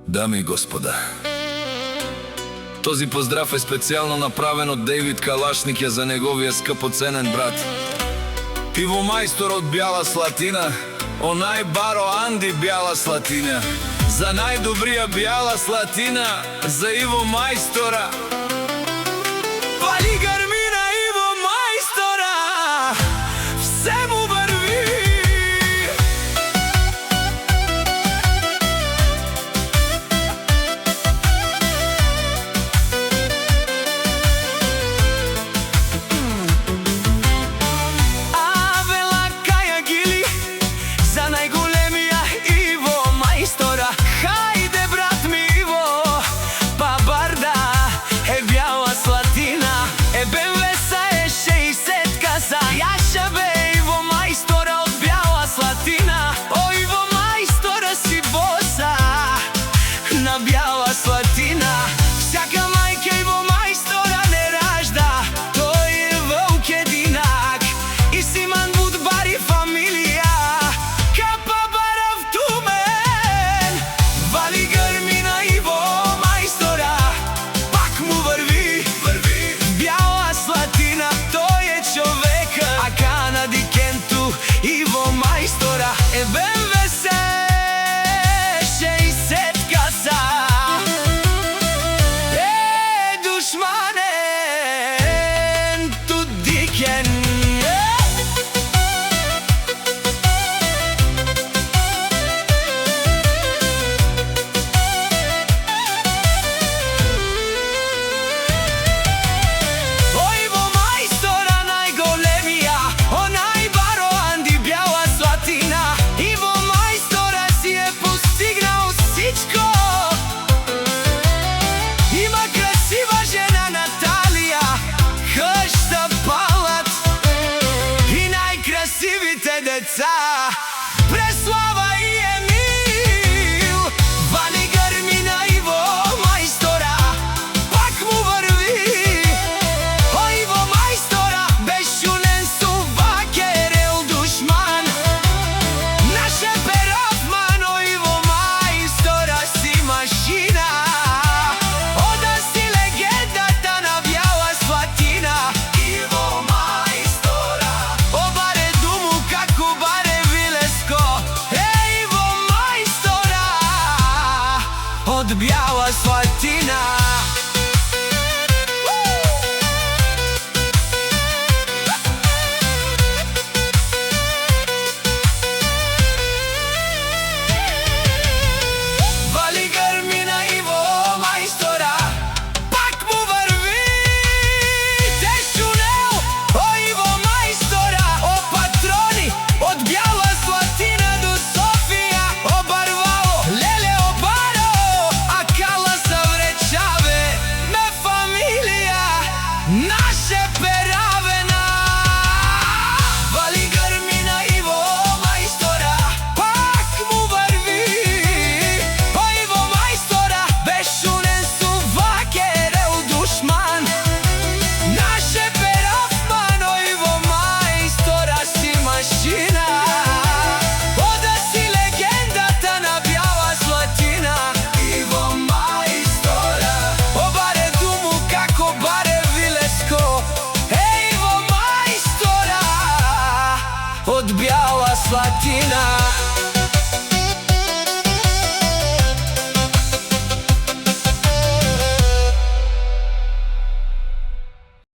Дами и господа, този поздрав е специјално направен од Дејвид Калашникја за неговиот скъпоценен брат пивомајстор од Бјала Слатина, онај баро Анди Бјала Слатина. За најдобрија Бјала Слатина, за Иво Мајстора. Пали гармина Иво Мајстора, все му върви. Авела каја гили за најголемија Иво Мајстора. Хајде брат ми Иво, па барда е Бјала Слатина, е БМВ-са е 60-ка за јаша бе Иво Мајстора од Бјала Слатина. О Иво Мајстора си боса на Бјала Слатина. Всяка мајка Иво Мајстора не ражда, тој е вълк единак и Симан Будбари фамилија, капа барав тумен. Вали грмина Иво Мајстора, пак му върви. Бјала Слатина, тој е човека, а Канади Кенту Иво Мајстора е БМВ-се 60-ка са. Душманен тудикен. Иво Мајстора најголемија, онај баро Анди Бјала Слатина. Иво Мајстора си е постигнал всичко. Има красива жена Наталија, къща палат и најкрасивите деца Преслава и Емил. Вали грмина Иво Мајстора, пак му върви. О Иво Мајстора, бесшунен сувакер ел душман, наше перафман. О Иво Мајстора си машина, ода си легендата на Бјала Слатина. Иво Мајстора, о баре думу како баре Вилеско, Иво Мајстора од Бјала Слатина.